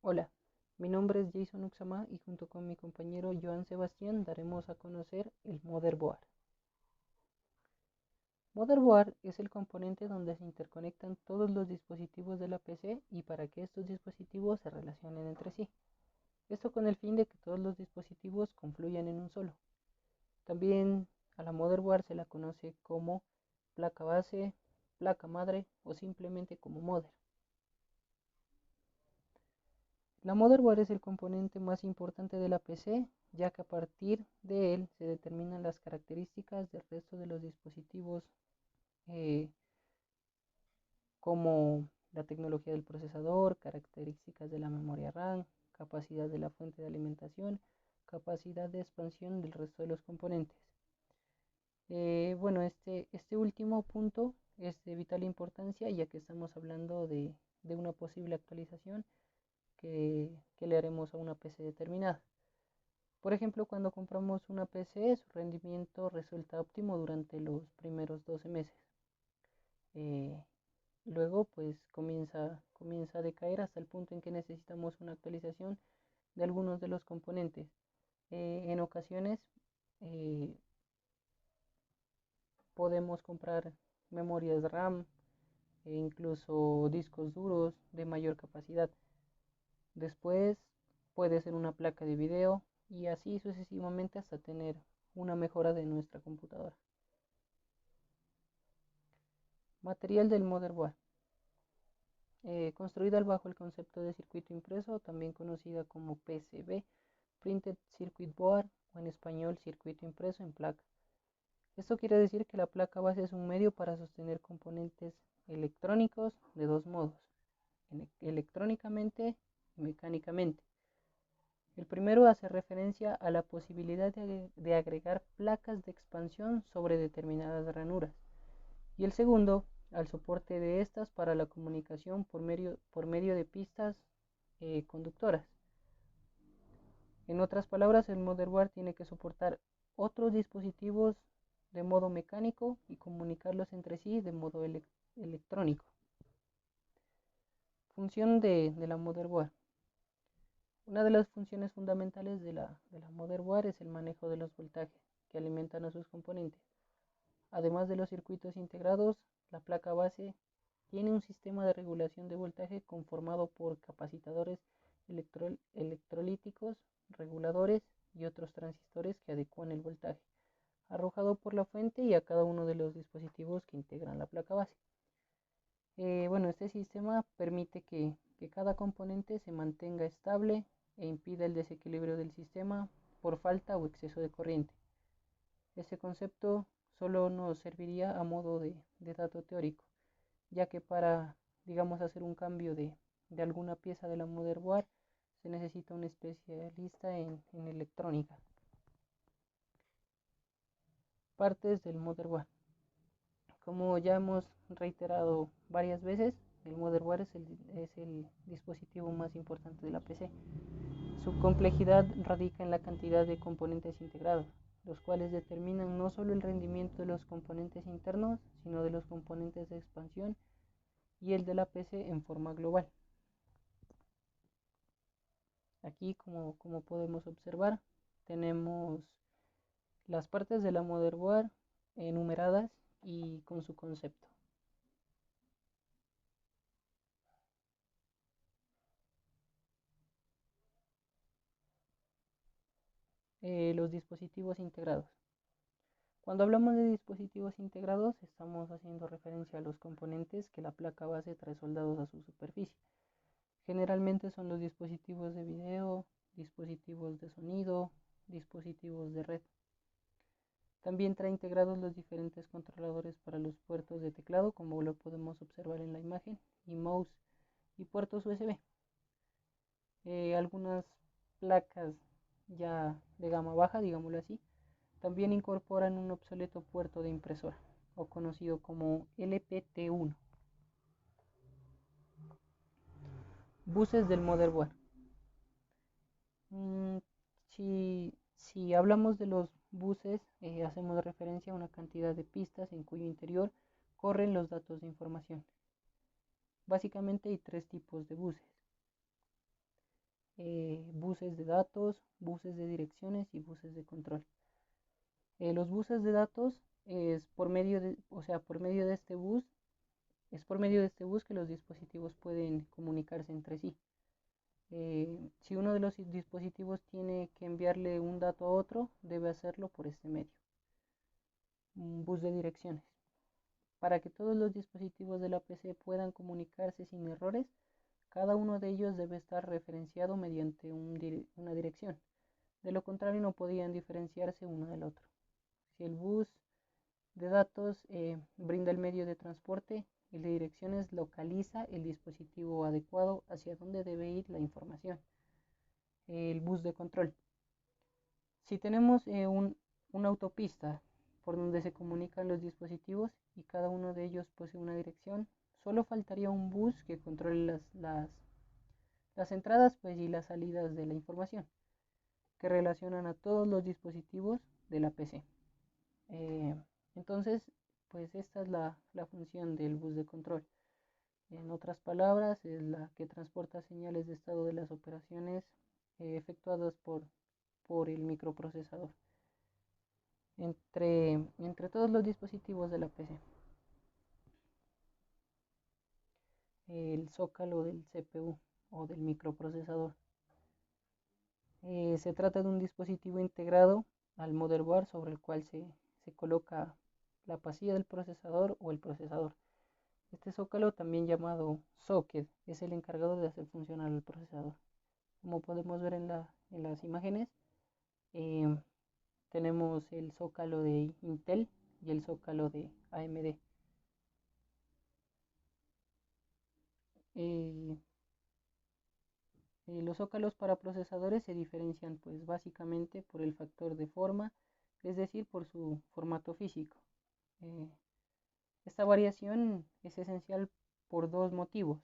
Hola, mi nombre es Jason Uxama y junto con mi compañero Joan Sebastián daremos a conocer el motherboard. Motherboard es el componente donde se interconectan todos los dispositivos de la PC y para que estos dispositivos se relacionen entre sí. Esto con el fin de que todos los dispositivos confluyan en un solo. También a la motherboard se la conoce como placa base, placa madre o simplemente como mother. La motherboard es el componente más importante de la PC, ya que a partir de él se determinan las características del resto de los dispositivos, eh, como la tecnología del procesador, características de la memoria RAM, capacidad de la fuente de alimentación, capacidad de expansión del resto de los componentes. Bueno, este último punto es de vital importancia, ya que estamos hablando de una posible actualización que le haremos a una PC determinada. Por ejemplo, cuando compramos una PC, su rendimiento resulta óptimo durante los primeros 12 meses. Eh, Luego, pues comienza a decaer hasta el punto en que necesitamos una actualización de algunos de los componentes. En ocasiones eh, podemos comprar memorias RAM e incluso discos duros de mayor capacidad. Después puede ser una placa de video y así sucesivamente hasta tener una mejora de nuestra computadora. Material del motherboard. Construida bajo el concepto de circuito impreso, también conocida como PCB, Printed Circuit Board, o en español circuito impreso en placa. Esto quiere decir que la placa base es un medio para sostener componentes electrónicos de dos modos, electrónicamente y mecánicamente. El primero hace referencia a la posibilidad de agregar placas de expansión sobre determinadas ranuras, y el segundo al soporte de estas para la comunicación por medio de pistas conductoras. En otras palabras, el motherboard tiene que soportar otros dispositivos de modo mecánico y comunicarlos entre sí de modo electrónico. Función de la motherboard. Una de las funciones fundamentales de la motherboard es el manejo de los voltajes que alimentan a sus componentes. Además de los circuitos integrados, la placa base tiene un sistema de regulación de voltaje conformado por capacitadores electrolíticos, reguladores y otros transistores que adecuan el voltaje arrojado por la fuente y a cada uno de los dispositivos que integran la placa base. Bueno, este sistema permite que cada componente se mantenga estable e impide el desequilibrio del sistema por falta o exceso de corriente. Este concepto solo nos serviría a modo de dato teórico, ya que para, digamos, hacer un cambio de alguna pieza de la motherboard se necesita un especialista en electrónica. Partes del motherboard. Como ya hemos reiterado varias veces, el motherboard es el dispositivo más importante de la PC. Su complejidad radica en la cantidad de componentes integrados, los cuales determinan no solo el rendimiento de los componentes internos, sino de los componentes de expansión y el de la PC en forma global. Aquí, como podemos observar, tenemos las partes de la motherboard enumeradas y con su concepto. Los dispositivos integrados. Cuando hablamos de dispositivos integrados, estamos haciendo referencia a los componentes que la placa base trae soldados a su superficie. Generalmente son los dispositivos de video, dispositivos de sonido, dispositivos de red. También trae integrados los diferentes controladores para los puertos de teclado, como lo podemos observar en la imagen, y mouse y puertos USB. Algunas placas ya de gama baja, digámoslo así, también incorporan un obsoleto puerto de impresora, o conocido como LPT1. Buses del motherboard. Mm, si hablamos de los buses, hacemos referencia a una cantidad de pistas en cuyo interior corren los datos de información. Básicamente hay tres tipos de buses. buses de datos, buses de direcciones y buses de control. Los buses de datos es por medio de, o sea, por medio de este bus, es por medio de este bus que los dispositivos pueden comunicarse entre sí. Si uno de los dispositivos tiene que enviarle un dato a otro, debe hacerlo por este medio. Un bus de direcciones. Para que todos los dispositivos de la PC puedan comunicarse sin errores, cada uno de ellos debe estar referenciado mediante una dirección. De lo contrario, no podían diferenciarse uno del otro. Si el bus de datos brinda el medio de transporte, el de direcciones localiza el dispositivo adecuado hacia donde debe ir la información. El bus de control. Si tenemos una autopista por donde se comunican los dispositivos y cada uno de ellos posee una dirección, solo faltaría un bus que controle las entradas pues, y las salidas de la información, que relacionan a todos los dispositivos de la PC. Entonces, pues esta es la función del bus de control. En otras palabras, es la que transporta señales de estado de las operaciones efectuadas por el microprocesador entre todos los dispositivos de la PC. El zócalo del CPU o del microprocesador. Se trata de un dispositivo integrado al motherboard sobre el cual se coloca la pasilla del procesador o el procesador. Este zócalo, también llamado socket, es el encargado de hacer funcionar el procesador. Como podemos ver en las imágenes, tenemos el zócalo de Intel y el zócalo de AMD. Los zócalos para procesadores se diferencian pues básicamente por el factor de forma, es decir, por su formato físico. Esta variación es esencial por dos motivos.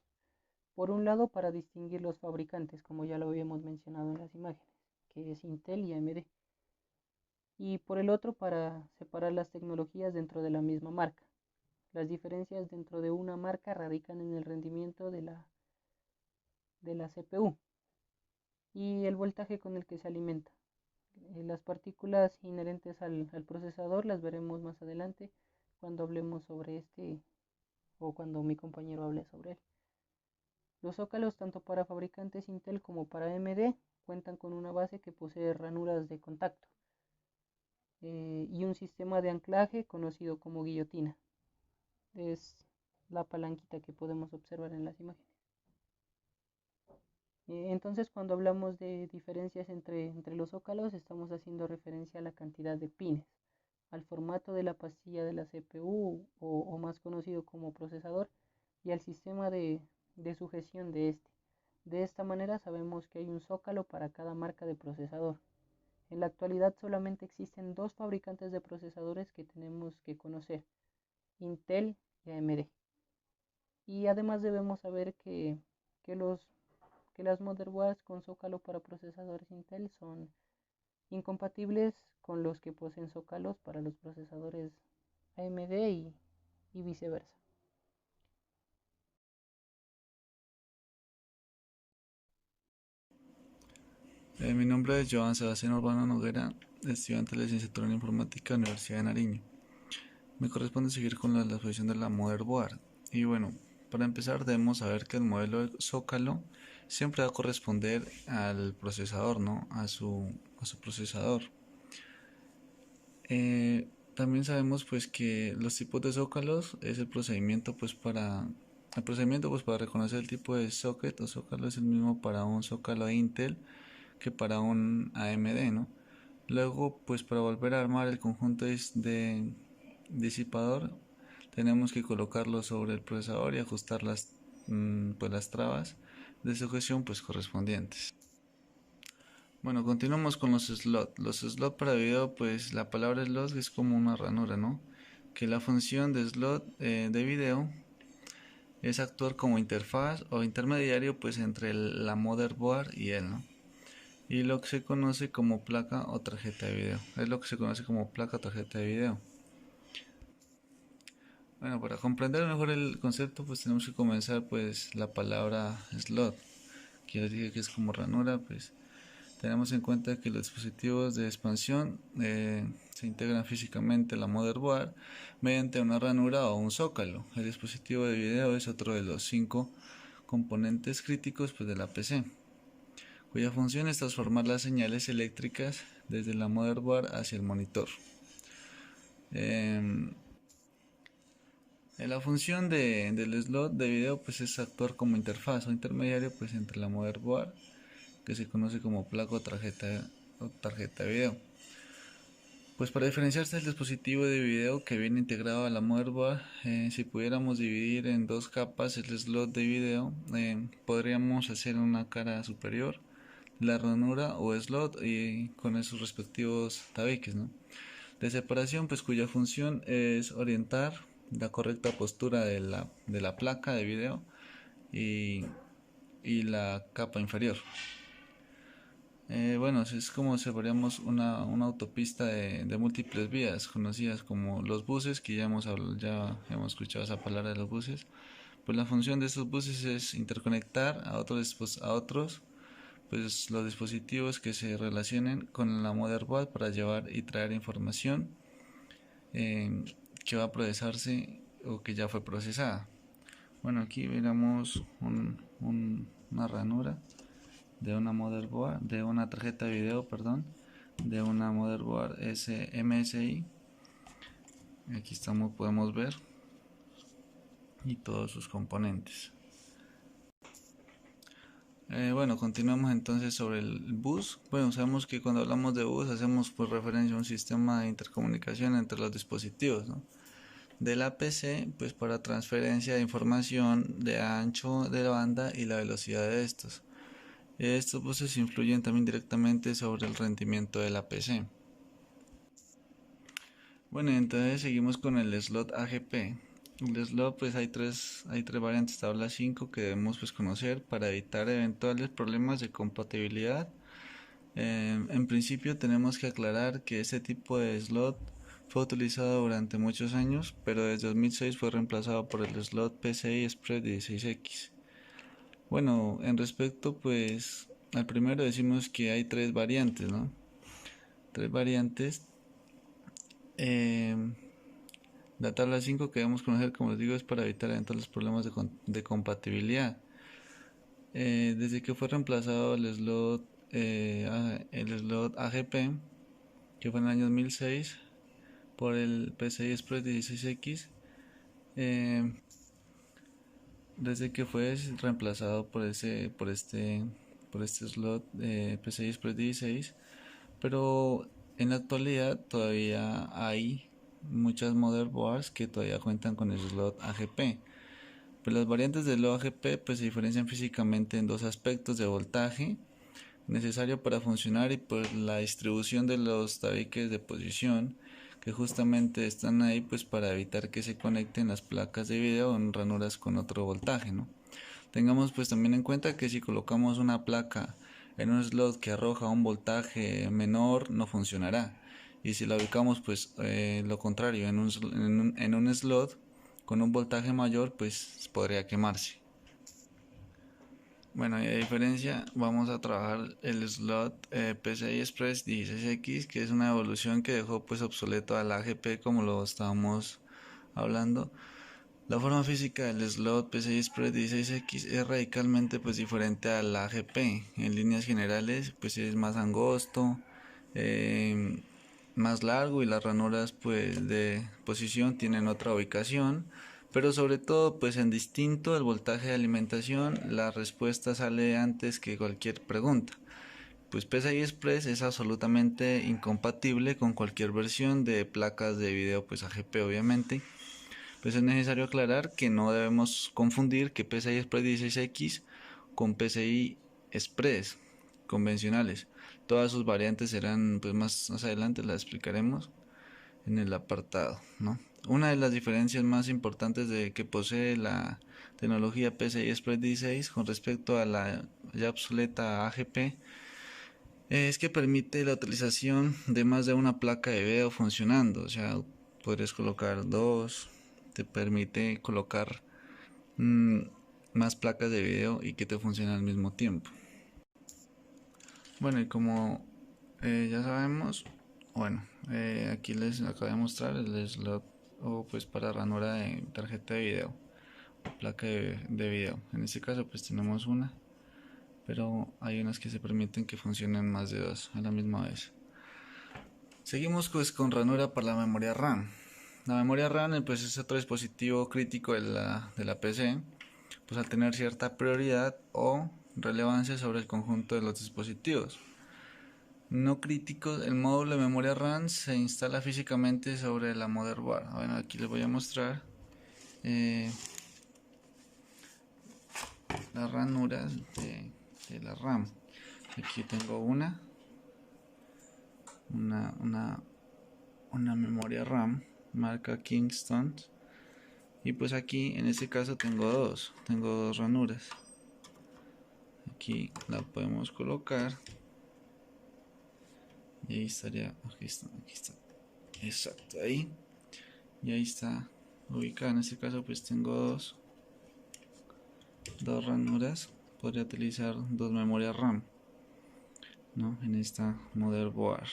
Por un lado, para distinguir los fabricantes, como ya lo habíamos mencionado en las imágenes, que es Intel y AMD. Y por el otro, para separar las tecnologías dentro de la misma marca. Las diferencias dentro de una marca radican en el rendimiento de la CPU y el voltaje con el que se alimenta. Las partículas inherentes al procesador las veremos más adelante cuando hablemos sobre este o cuando mi compañero hable sobre él. Los zócalos, tanto para fabricantes Intel como para AMD, cuentan con una base que posee ranuras de contacto y un sistema de anclaje conocido como guillotina. Es la palanquita que podemos observar en las imágenes. Entonces, cuando hablamos de diferencias entre los zócalos, estamos haciendo referencia a la cantidad de pines, al formato de la pastilla de la CPU o más conocido como procesador, y al sistema de sujeción de este. De esta manera sabemos que hay un zócalo para cada marca de procesador. En la actualidad solamente existen dos fabricantes de procesadores que tenemos que conocer, Intel y AMD. Y además debemos saber que las motherboards con zócalo para procesadores Intel son incompatibles con los que poseen zócalos para los procesadores AMD y viceversa. Mi nombre es Joan Sebastián Urbano Noguera, estudiante de licenciatura en Informática, Universidad de Nariño. Me corresponde seguir con la exposición de la motherboard. Y bueno, para empezar debemos saber que el modelo de zócalo siempre va a corresponder al procesador, ¿no? A su procesador. También sabemos pues que los tipos de zócalos es el procedimiento pues para reconocer el tipo de socket o zócalo es el mismo para un zócalo de Intel que para un AMD, ¿no? Luego, pues para volver a armar el conjunto de disipador, tenemos que colocarlo sobre el procesador y ajustar pues las trabas de sujeción pues correspondientes. Bueno, continuamos con los slots. Los slots para video, pues la palabra slot es como una ranura, ¿no? Que la función de slot de video es actuar como interfaz o intermediario pues entre la motherboard y él, ¿no? Y lo que se conoce como placa o tarjeta de video. Es lo que se conoce como placa o tarjeta de video. Bueno, para comprender mejor el concepto, pues tenemos que comenzar pues la palabra slot, que ya les dije que es como ranura, pues tenemos en cuenta que los dispositivos de expansión se integran físicamente a la motherboard mediante una ranura o un zócalo. El dispositivo de video es otro de los 5 componentes críticos pues, de la PC, cuya función es transformar las señales eléctricas desde la motherboard hacia el monitor. La función del slot de video pues, es actuar como interfaz o intermediario pues, entre la motherboard, que se conoce como placa o tarjeta de video. Pues para diferenciarse del dispositivo de video que viene integrado a la motherboard, si pudiéramos dividir en dos capas el slot de video, podríamos hacer una cara superior, la ranura o slot y con esos respectivos tabiques, ¿no? De separación, pues cuya función es orientar la correcta postura de la placa de video y la capa inferior. Bueno, es como si fuéramos una autopista de múltiples vías, conocidas como los buses, que ya hemos escuchado esa palabra de los buses. Pues la función de estos buses es interconectar a otros pues los dispositivos que se relacionen con la motherboard para llevar y traer información que va a procesarse o que ya fue procesada. Bueno, aquí veremos una ranura de una motherboard, de una tarjeta de video, de una motherboard MSI. Aquí podemos ver y todos sus componentes. Bueno, continuamos entonces sobre el bus. Bueno, sabemos que cuando hablamos de bus hacemos pues referencia a un sistema de intercomunicación entre los dispositivos, ¿no? De la PC, pues para transferencia de información de ancho de la banda y la velocidad de estos. Estos buses influyen también directamente sobre el rendimiento de la PC. Bueno, entonces seguimos con el slot AGP. El slot pues hay tres variantes tabla 5 que debemos pues conocer para evitar eventuales problemas de compatibilidad. En principio tenemos que aclarar que este tipo de slot fue utilizado durante muchos años, pero desde 2006 fue reemplazado por el slot PCI Express 16X. Bueno, en respecto pues al primero decimos que hay tres variantes, ¿no? Tres variantes. La tabla 5 que debemos conocer, como les digo, es para evitar eventuales problemas de compatibilidad. Desde que fue reemplazado el slot AGP, que fue en el año 2006, por el PCI Express 16X, desde que fue reemplazado por este slot PCI Express 16, pero en la actualidad todavía hay muchas motherboards que todavía cuentan con el slot AGP. Pero las variantes del AGP pues, se diferencian físicamente en dos aspectos: de voltaje necesario para funcionar y por la distribución de los tabiques de posición, que justamente están ahí pues para evitar que se conecten las placas de video en ranuras con otro voltaje, ¿no? Tengamos pues también en cuenta que si colocamos una placa en un slot que arroja un voltaje menor, no funcionará, y si la ubicamos pues lo contrario en un slot con un voltaje mayor, pues podría quemarse. Bueno, y a diferencia vamos a trabajar el slot PCI Express 16X, que es una evolución que dejó pues obsoleto al AGP como lo estábamos hablando. La forma física del slot PCI Express 16X es radicalmente pues diferente al AGP. En líneas generales pues es más angosto, más largo, y las ranuras pues de posición tienen otra ubicación, pero sobre todo pues en distinto del voltaje de alimentación la respuesta sale antes que cualquier pregunta. Pues PCI Express es absolutamente incompatible con cualquier versión de placas de video pues AGP, obviamente. Pues es necesario aclarar que no debemos confundir que PCI Express 16X con PCI Express convencionales. Todas sus variantes serán pues más adelante las explicaremos en el apartado, ¿no? Una de las diferencias más importantes de que posee la tecnología PCI Express 16 con respecto a la ya obsoleta AGP es que permite la utilización de más de una placa de video funcionando. O sea, podrías colocar dos, te permite colocar más placas de video y que te funcionen al mismo tiempo. Bueno, y como ya sabemos, bueno, aquí les acabo de mostrar el slot o pues para ranura de tarjeta de video o placa de video. En este caso pues tenemos una, pero hay unas que se permiten que funcionen más de dos a la misma vez. Seguimos pues con ranura para la memoria RAM. La memoria RAM pues es otro dispositivo crítico de la PC, pues al tener cierta prioridad o relevancia sobre el conjunto de los dispositivos no críticos. El módulo de memoria RAM se instala físicamente sobre la motherboard. Bueno, aquí les voy a mostrar eh, las ranuras de la RAM. Aquí tengo una, una, una memoria RAM marca Kingston, y pues aquí en este caso tengo dos ranuras. Aquí la podemos colocar y ahí estaría, aquí está, exacto, ahí, y ahí está ubicada. En este caso pues tengo dos ranuras. Podría utilizar dos memorias RAM, ¿no? En esta motherboard.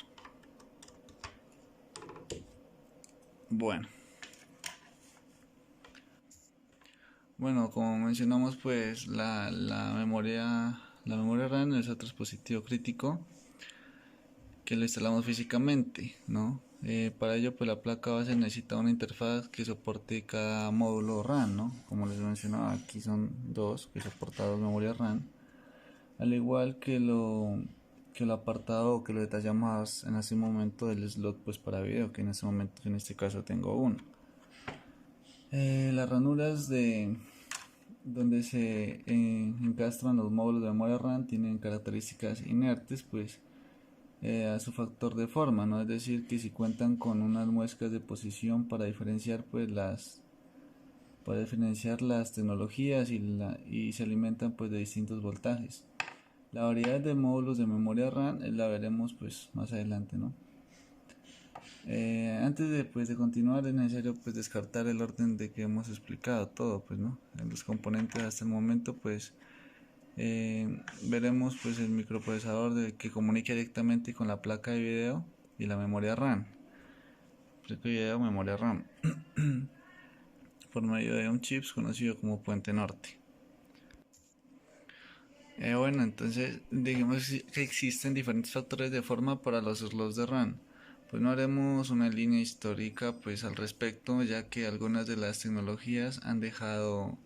Bueno, como mencionamos, pues la memoria RAM es otro dispositivo crítico que lo instalamos físicamente, ¿no? Para ello, pues la placa base necesita una interfaz que soporte cada módulo RAM, ¿no? Como les mencionaba, aquí son dos que soportan dos memorias RAM, al igual que lo apartado que lo detallamos en este momento del slot pues para video, que en este caso tengo uno. Las ranuras de donde se encastran los módulos de memoria RAM tienen características inertes pues a su factor de forma, ¿no? Es decir, que si cuentan con unas muescas de posición para diferenciar pues las tecnologías y se alimentan pues de distintos voltajes. La variedad de módulos de memoria RAM la veremos pues más adelante, ¿no? Antes de continuar es necesario pues descartar el orden de que hemos explicado todo, pues, ¿no? En los componentes hasta el momento pues veremos pues el microprocesador que comunica directamente con la placa de video y la memoria RAM. Placa de video, memoria RAM por medio de un chip conocido como puente norte. Bueno, entonces digamos que existen diferentes factores de forma para los slots de RAM. Pues no haremos una línea histórica pues al respecto, ya que algunas de las tecnologías han dejado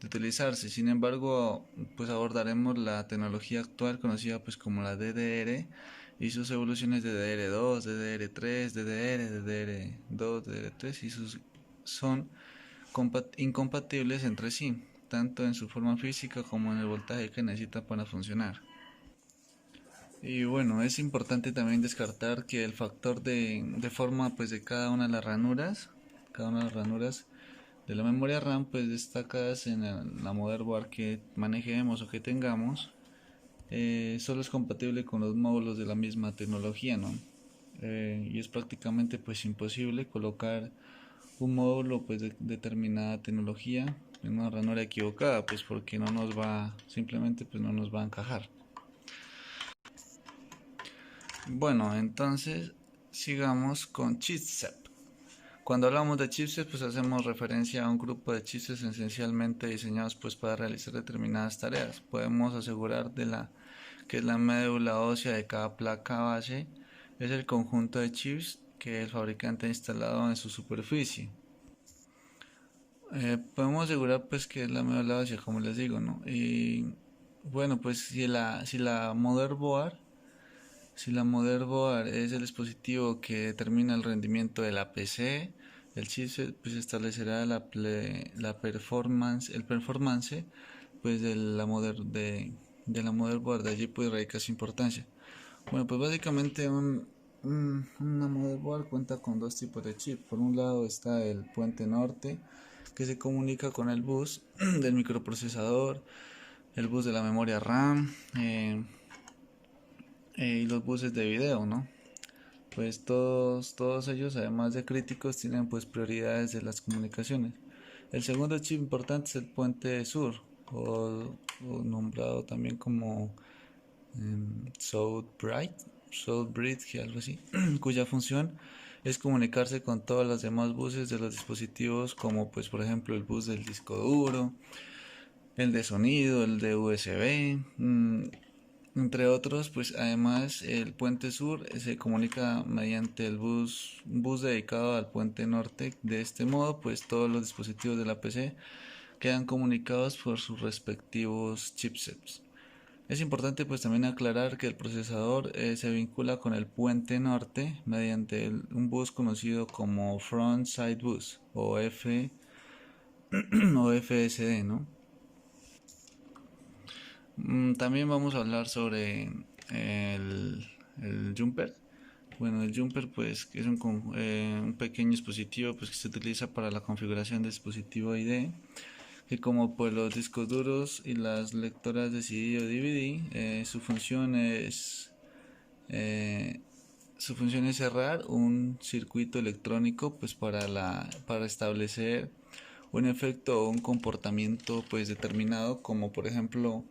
de utilizarse. Sin embargo, pues abordaremos la tecnología actual conocida pues como la DDR y sus evoluciones de DDR2, DDR3, DDR, DDR2, DDR3 y sus son incompatibles entre sí, tanto en su forma física como en el voltaje que necesita para funcionar. Y bueno, es importante también descartar que el factor de forma pues de cada una de las ranuras de la memoria RAM pues destacadas en la motherboard que manejemos o que tengamos, solo es compatible con los módulos de la misma tecnología, ¿no? Y es prácticamente pues imposible colocar un módulo pues de determinada tecnología en una ranura equivocada, pues porque simplemente pues no nos va a encajar. Bueno, entonces sigamos con chipset. Cuando hablamos de chipsets, pues hacemos referencia a un grupo de chipsets esencialmente diseñados pues para realizar determinadas tareas. Podemos asegurar que es la médula ósea de cada placa base, es el conjunto de chips que el fabricante ha instalado en su superficie. Podemos asegurar pues que es la médula ósea, como les digo, ¿no? Y bueno, pues si la motherboard es el dispositivo que determina el rendimiento de la PC, el chipset pues establecerá el performance pues de la motherboard. De allí pues radica su importancia. Bueno, pues básicamente una motherboard cuenta con dos tipos de chip. Por un lado está el puente norte, que se comunica con el bus del microprocesador, el bus de la memoria RAM, y los buses de video, ¿no? Pues todos ellos, además de críticos, tienen pues prioridades de las comunicaciones. El segundo chip importante es el puente sur, o nombrado también como Southbridge, algo así, cuya función es comunicarse con todas las demás buses de los dispositivos, como pues por ejemplo el bus del disco duro, el de sonido, el de USB, entre otros. Pues además el puente sur se comunica mediante el bus dedicado al puente norte. De este modo pues todos los dispositivos de la PC quedan comunicados por sus respectivos chipsets. Es importante pues también aclarar que el procesador se vincula con el puente norte mediante un bus conocido como Front Side Bus o o FSD, ¿no? También vamos a hablar sobre el jumper. Bueno, el jumper pues es un pequeño dispositivo pues que se utiliza para la configuración de dispositivo ID, que como pues los discos duros y las lectoras de CD o DVD, eh, su función es cerrar un circuito electrónico pues para establecer un efecto o un comportamiento pues determinado, como por ejemplo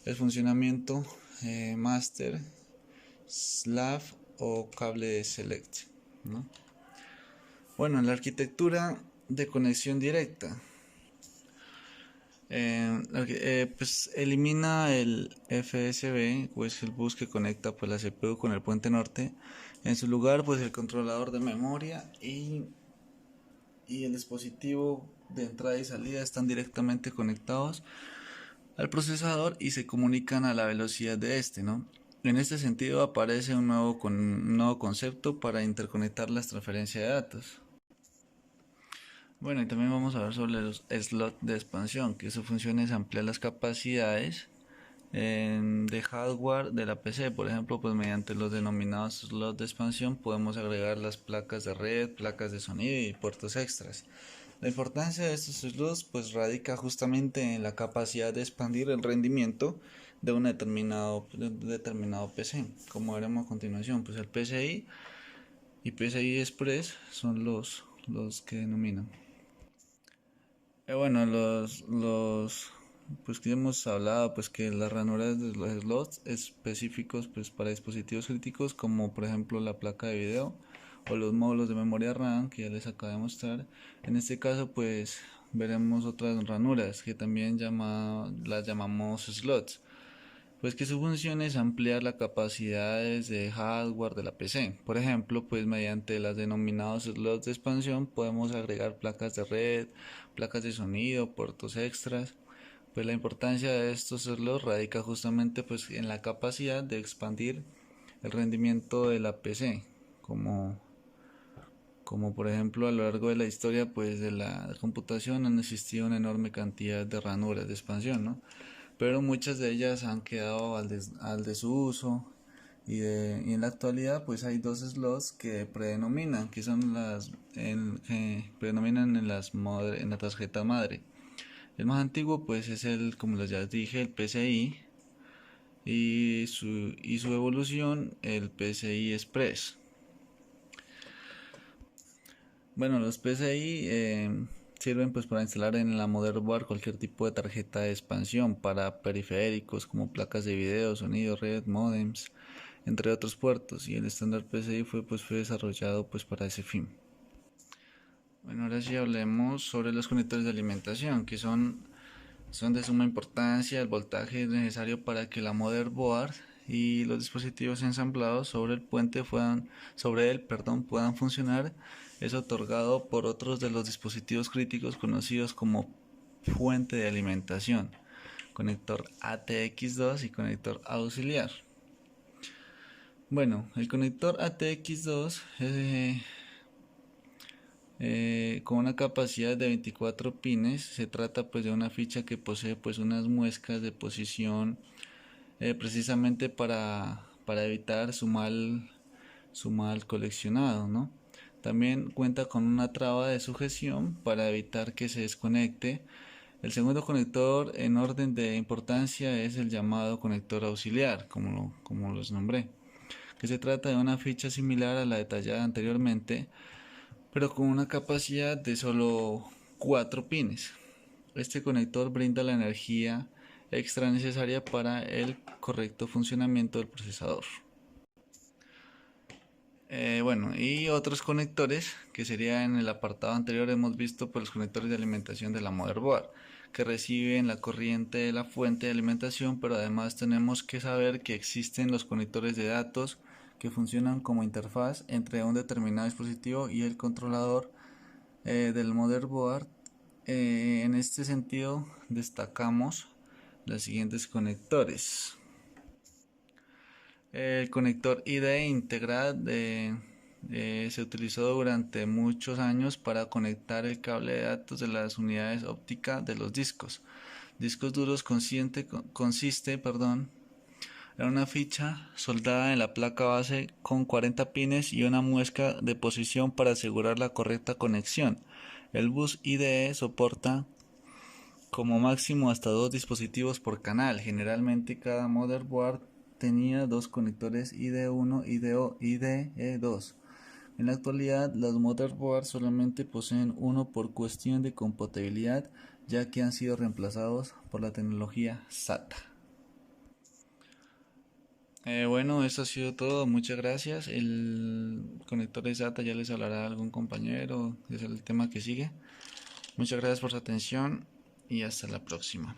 el funcionamiento master, slave o cable select, ¿no? Bueno, en la arquitectura de conexión directa, pues elimina el FSB, pues el bus que conecta pues la CPU con el puente norte. En su lugar pues el controlador de memoria y el dispositivo de entrada y salida están directamente conectados al procesador y se comunican a la velocidad de este, ¿no? En este sentido aparece un nuevo concepto para interconectar las transferencias de datos. Bueno, y también vamos a ver sobre los slots de expansión, que su función es ampliar las capacidades de hardware de la PC. Por ejemplo, pues mediante los denominados slots de expansión podemos agregar las placas de red, placas de sonido y puertos extras. La importancia de estos slots pues radica justamente en la capacidad de expandir el rendimiento de un determinado PC. Como veremos a continuación, pues el PCI y PCI Express son los que denominan. Bueno, pues que hemos hablado, pues que las ranuras de los slots específicos pues para dispositivos críticos, como por ejemplo la placa de video o los módulos de memoria RAM que ya les acabo de mostrar. En este caso pues veremos otras ranuras que también las llamamos slots, pues que su función es ampliar las capacidades de hardware de la PC. Por ejemplo, pues mediante las denominados slots de expansión podemos agregar placas de red, placas de sonido, puertos extras. Pues la importancia de estos slots radica justamente pues en la capacidad de expandir el rendimiento de la PC, como por ejemplo a lo largo de la historia pues de la computación han existido una enorme cantidad de ranuras de expansión, ¿no? Pero muchas de ellas han quedado al desuso y en la actualidad pues hay dos slots que predominan, que son que predominan en la tarjeta madre. El más antiguo pues es como ya dije, el PCI, y su evolución el PCI Express. Bueno, los PCI sirven pues para instalar en la motherboard cualquier tipo de tarjeta de expansión para periféricos como placas de video, sonido, red, modems, entre otros puertos, y el estándar PCI fue desarrollado pues para ese fin. Bueno, ahora sí hablemos sobre los conectores de alimentación, que son de suma importancia. El voltaje necesario para que la motherboard y los dispositivos ensamblados sobre él, puedan funcionar es otorgado por otros de los dispositivos críticos conocidos como fuente de alimentación, conector ATX2 y conector auxiliar. Bueno, el conector ATX2 con una capacidad de 24 pines. Se trata pues de una ficha que posee pues unas muescas de posición precisamente para evitar su mal coleccionado, ¿no? También cuenta con una traba de sujeción para evitar que se desconecte. El segundo conector en orden de importancia es el llamado conector auxiliar, como los nombré, que se trata de una ficha similar a la detallada anteriormente, pero con una capacidad de solo 4 pines. Este conector brinda la energía extra necesaria para el correcto funcionamiento del procesador. Bueno, y otros conectores que sería en el apartado anterior hemos visto pues, los conectores de alimentación de la motherboard que reciben la corriente de la fuente de alimentación, pero además tenemos que saber que existen los conectores de datos que funcionan como interfaz entre un determinado dispositivo y el controlador del motherboard. En este sentido destacamos los siguientes conectores. El conector IDE Integrad se utilizó durante muchos años para conectar el cable de datos de las unidades ópticas de los discos. Discos duros consiste en una ficha soldada en la placa base con 40 pines y una muesca de posición para asegurar la correcta conexión. El bus IDE soporta como máximo hasta 2 dispositivos por canal. Generalmente cada motherboard tenía 2 conectores IDE1 y IDE2. En la actualidad los motherboards solamente poseen uno por cuestión de compatibilidad, ya que han sido reemplazados por la tecnología SATA. Bueno, eso ha sido todo, muchas gracias. El conector de SATA ya les hablará algún compañero, es el tema que sigue. Muchas gracias por su atención y hasta la próxima.